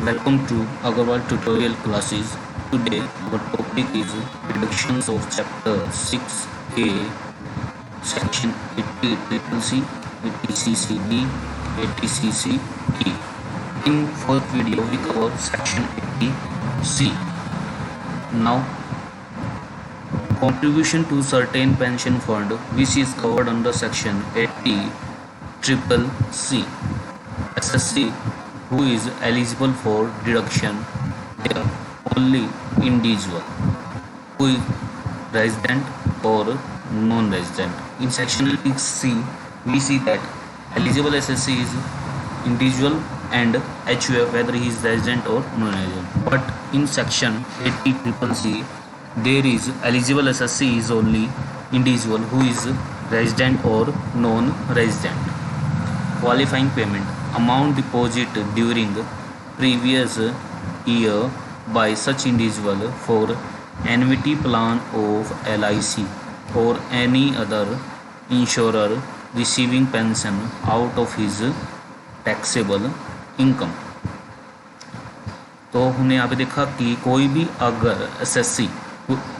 Welcome to Agarwal tutorial classes. Today our topic is reductions of chapter 6A section 80CCC, 80CCD, 80CCE. In first video we cover section 80C. Now contribution to certain pension fund which is covered under section 80CCC. SSC who is eligible for deduction here only individual who is resident or non-resident. In section 80C we see that eligible SSC is individual and HUF whether he is resident or non-resident. But in section 80CCC there is eligible SSC is only individual who is resident or non-resident. Qualifying payment amount deposit during previous year by such individual for annuity plan of LIC or any other insurer receiving pension out of his taxable income. तो हमने यहाँ पे देखा कि कोई भी अगर SSC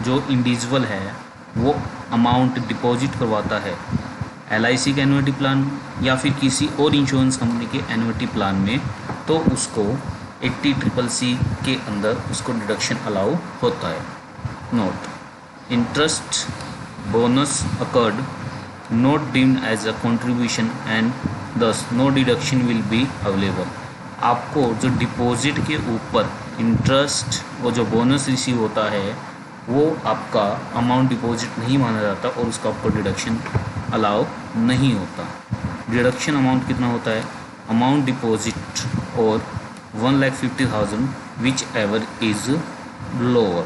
जो इंडिविजुअल है वो अमाउंट डिपॉजिट करवाता है LIC के एन्युटी प्लान या फिर किसी और इंश्योरेंस कंपनी के एन्युटी प्लान में, तो उसको 80CCC के अंदर उसको डिडक्शन अलाउ होता है. Note: interest bonus accrued not deemed as a contribution and thus no deduction will be available. आपको जो डिपॉजिट के ऊपर इंटरेस्ट वो जो बोनस रिसीव होता है वो आपका अमाउंट डिपॉजिट नहीं माना जाता और उसका ऊपर डिडक्शन अलाउ नहीं होता. डिडक्शन अमाउंट कितना होता है? अमाउंट डिपॉजिट और 1,50,000 which ever is lower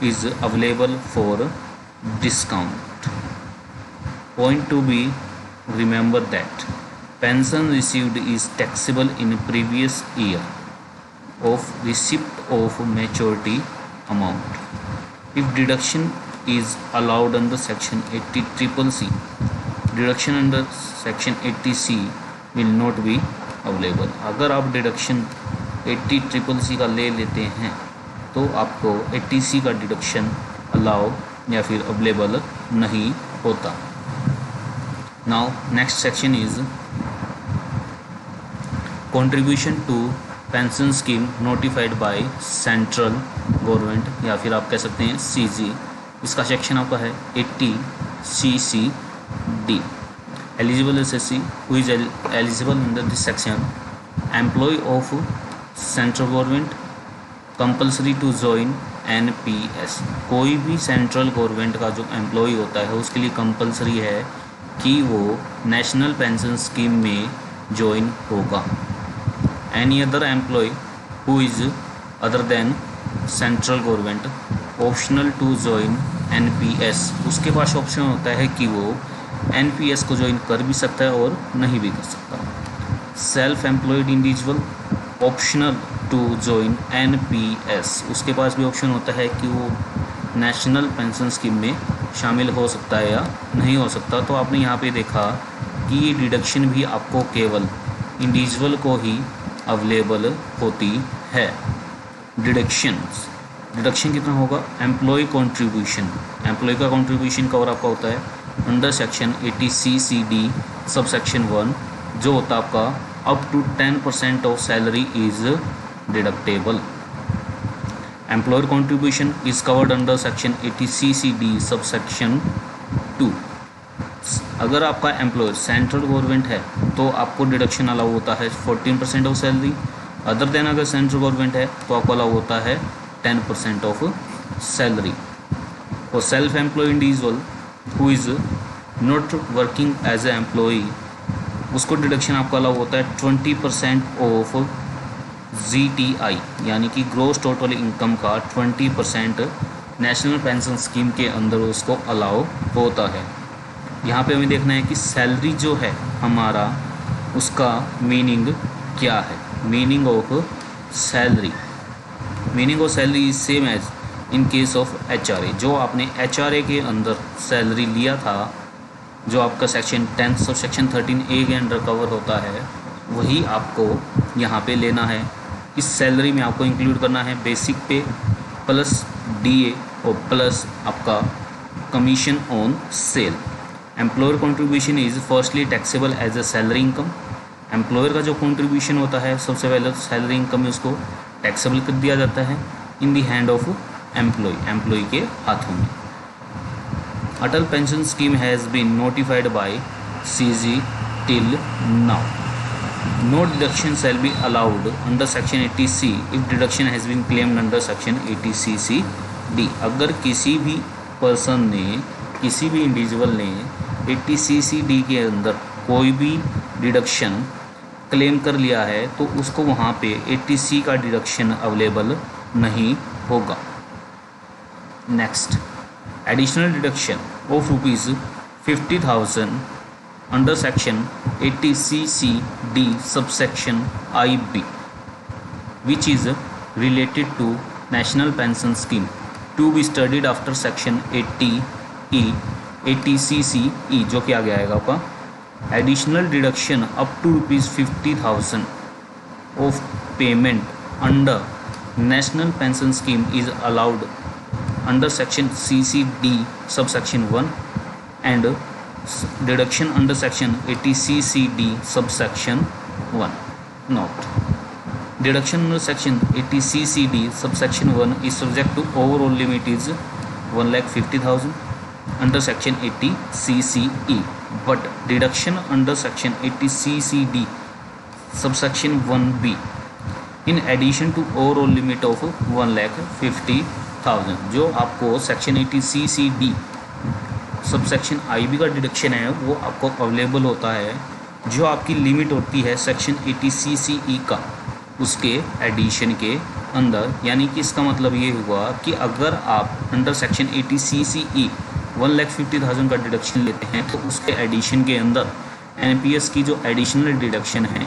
is available for discount. Point to be remember that pension received is taxable in previous year of receipt of maturity amount. If deduction is allowed under section 80CCC, deduction under section 80C will not be available. अगर आप deduction 80CCC का ले लेते हैं तो आपको 80C का deduction allow या फिर अवेलेबल नहीं होता. Now next section is contribution to pension scheme notified by central government या फिर आप कह सकते हैं CG. इसका सेक्शन आपका है 80CCD. Eligible assessee who is eligible under this section employ of central government compulsory to join NPS. कोई भी सेंट्रल गवर्नमेंट का जो एम्प्लॉय होता है उसके लिए कंपल्सरी है कि वो नेशनल पेंशन स्कीम में ज्वाइन होगा. Any other employ who is other than central government optional to join NPS. उसके पास ऑप्शन होता है कि वो NPS को ज्वाइन कर भी सकता है और नहीं भी कर सकता. Self employed individual optional to join NPS. उसके पास भी ऑप्शन होता है कि वो नेशनल पेंशन स्कीम में शामिल हो सकता है या नहीं हो सकता. तो आपने यहाँ पे देखा कि ये डिडक्शन भी आपको केवल इंडिविजुअल को ही अवेलेबल होती है. डिडक्शन कितना होगा? Employ contribution. एम्प्लॉय का कंट्रीब्यूशन कवर आपका होता है under section 80CCD sub section 1 जो होता है आपका up to 10% of salary is deductible. Employer contribution is covered under section 80CCD sub section 2. अगर आपका एम्प्लॉयर सेंट्रल गवर्नमेंट है तो आपको डिडक्शन अलाउ होता है 14% ऑफ सैलरी. अदर देन अगर सेंट्रल गवर्नमेंट है तो आपको अलाउ होता है 10% ऑफ सैलरी. और self employ individual who is not working as a employee उसको डिडक्शन आपका अलाउ होता है 20% ऑफ GTI यानी कि ग्रोस टोटल इनकम का 20% नेशनल पेंशन स्कीम के अंदर उसको अलाउ होता है. यहाँ पे हमें देखना है कि सैलरी जो है हमारा उसका मीनिंग क्या है. Meaning of salary is same as in case of HRA. जो आपने HRA के अंदर सैलरी लिया था जो आपका सेक्शन 10 सब सेक्शन 13A के अंडर कवर होता है वही आपको यहाँ पे लेना है. इस सैलरी में आपको इंक्लूड करना है बेसिक पे प्लस डीए और प्लस आपका commission on sale. Employer contribution is firstly taxable as a salary income. Employer का जो कंट्रीब्यूशन होता है सबसे पहले सैलरी इनकम में उसको टैक्सेबल कर दिया जाता है in the hand of employ के हाथों में। Atal pension scheme has been notified by CG till now. No deduction shall be allowed under section 80C if deduction has been claimed under section 80CCD। अगर किसी भी पर्सन ने, किसी भी individual ने 80CCD के अंदर कोई भी डिडक्शन क्लेम कर लिया है तो उसको वहाँ पे 80C का डिडक्शन अवेलेबल नहीं होगा। Next, additional deduction of ₹50,000 under section 80CCD subsection IB which is related to national pension scheme to be studied after section 80E 80CCE जो कि आ गया आएगा आपका। additional deduction up to ₹50,000 of payment under national pension scheme is allowed under section CCD subsection 1 and deduction under section 80CCD subsection 1. Note: deduction under section 80CCD subsection 1 is subject to overall limit is 1,50,000 under section 80CCE, but deduction under section 80CCD subsection 1B in addition to overall limit of 1,50,000 जो आपको section 80CCD subsection IB का deduction है वो आपको available होता है जो आपकी लिमिट होती है सेक्शन 80CCE का उसके एडिशन के अंदर। यानी कि इसका मतलब ये हुआ कि अगर आप अंडर सेक्शन 80CCE 1,50,000 का डिडक्शन लेते हैं तो उसके एडिशन के अंदर NPS की जो एडिशनल डिडक्शन है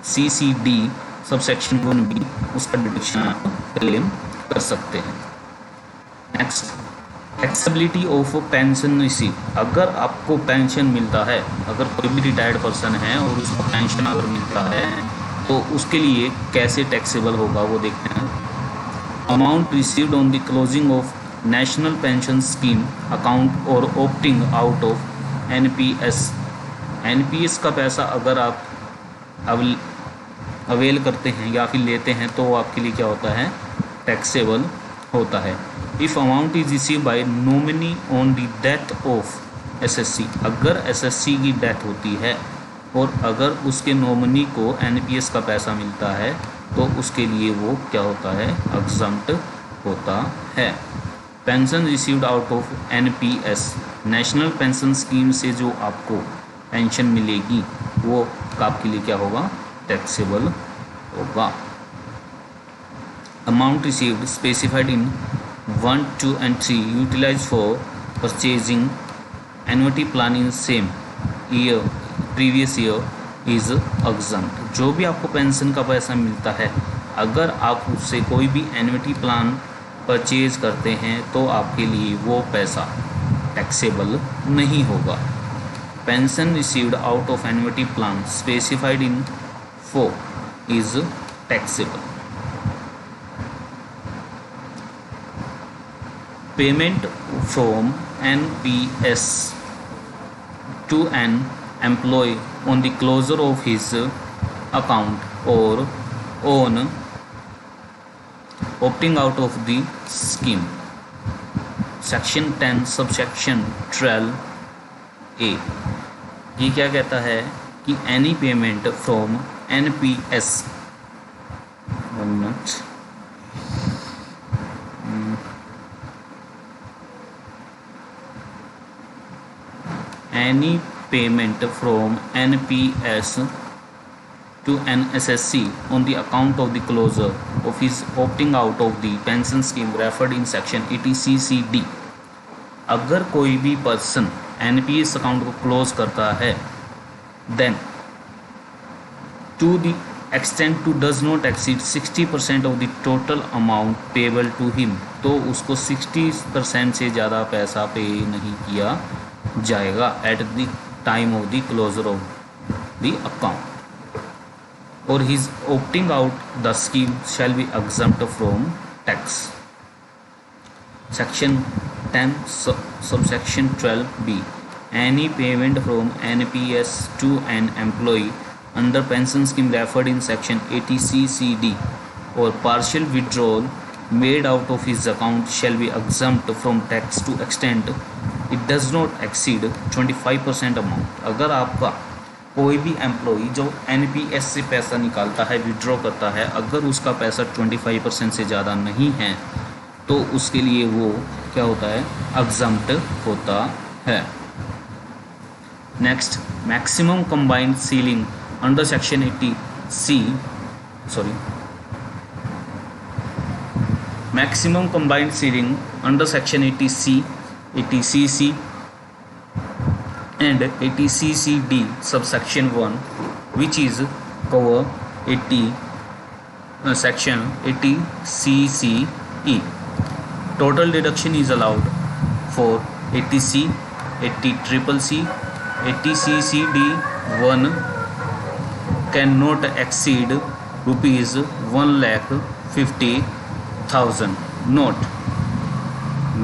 80CCD सबसेक्शन 1B उसका डिडक्शन आप क्लेम कर सकते हैं। Next, taxability of pension receive. अगर आपको पेंशन मिलता है, अगर कोई भी रिटायर्ड पर्सन है और उसको पेंशन अगर मिलता है तो उसके लिए कैसे टैक्सेबल होगा वो देखते हैं। Amount received on the closing of national pension scheme account और ऑप्टिंग आउट ऑफ NPS का पैसा अगर आप अवेल करते हैं या फिर लेते हैं तो वो आपके लिए क्या होता है, टैक्सेबल होता है। If amount is receive by nominee on the death of SSC, अगर SSC की डेथ होती है और अगर उसके नॉमिनी को NPS का पैसा मिलता है तो उसके लिए वो क्या होता है, एग्जम्प्ट होता है। Pension received out of NPS, national pension scheme से जो आपको पेंशन मिलेगी वो आपके लिए क्या होगा, टैक्सेबल होगा। Amount received specified in 1, 2 and 3 utilized for purchasing annuity plan in same year previous year is exempt। जो भी आपको पेंशन का पैसा मिलता है अगर आप उससे कोई भी एन्युटी प्लान परचेज करते हैं तो आपके लिए वो पैसा टैक्सेबल नहीं होगा। Pension received out of annuity plan specified in 4 is taxable. Payment from NPS to an employee on the closure of his account or on opting out of the scheme, section 10 subsection 12A। ये क्या कहता है कि any payment from NPS, any payment from NPS to an SSC on the account of the closure of his opting out of the pension scheme referred in section 80CCD। अगर कोई भी person NPS account को close करता है then to the extent to does not exceed 60% of the total amount payable to him, तो उसको 60% से ज़्यादा पैसा पे नहीं किया जाएगा at the time of the closure of the account. or his opting out the scheme shall be exempt from tax. Section 10 subsection 12b, any payment from NPS to an employee under pension scheme referred in section 80C(d) or partial withdrawal made out of his account shall be exempt from tax to extent it does not exceed 25% amount. अगर आपका कोई भी employee जो NPS से पैसा निकालता है, withdraw करता है, अगर उसका पैसा 25% से ज़्यादा नहीं है तो उसके लिए वो क्या होता है, एग्जम्प्ट होता है। Next, maximum combined ceiling under section 80C maximum combined ceiling under section 80cc and 80cc(d) subsection 1 which is cover 80 section 80cce. Total deduction is allowed for 80c, 80CCC, 80cc(d)(1) cannot exceed rupees 1,50,000. Note: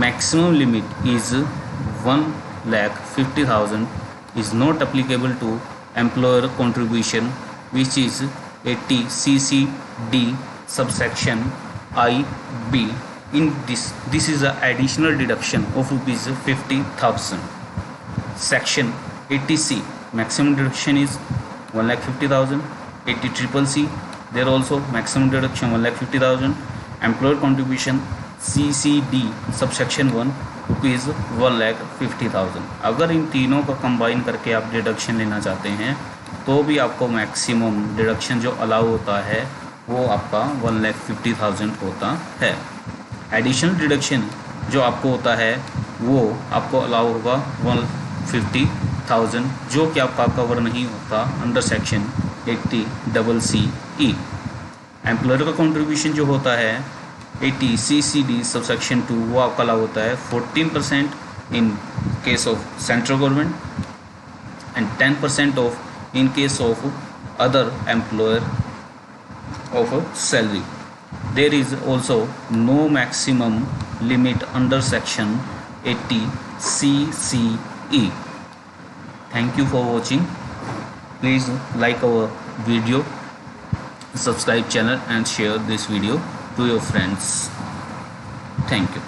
maximum limit is 1,50,000 is not applicable to employer contribution which is 80cc(d) subsection IB. In this is an additional deduction of rupees 50,000. Section 80C maximum deduction is 1,50,000. 80CCC there also maximum deduction 1,50,000. Employer contribution CCD subsection 1 rupees 1,50,000। अगर इन तीनों का combine करके आप deduction लेना चाहते हैं तो भी आपको मैक्सिमम डिडक्शन जो अलाउ होता है वो आपका 1,50,000 होता है। एडिशनल डिडक्शन जो आपको होता है वो आपको अलाउ होगा 150,000 जो कि आपका कवर नहीं होता अंडर सेक्शन 80CCE। एम्प्लॉयर का कंट्रीब्यूशन जो होता है 80CCD सबसेक्शन 2 वो आपका अलाउ होता है 14% in case of central government and 10% of in case of other employer of salary. There is also no maximum limit under section 80CCE। Thank you for watching. Please like our video, subscribe channel and share this video to your friends. Thank you.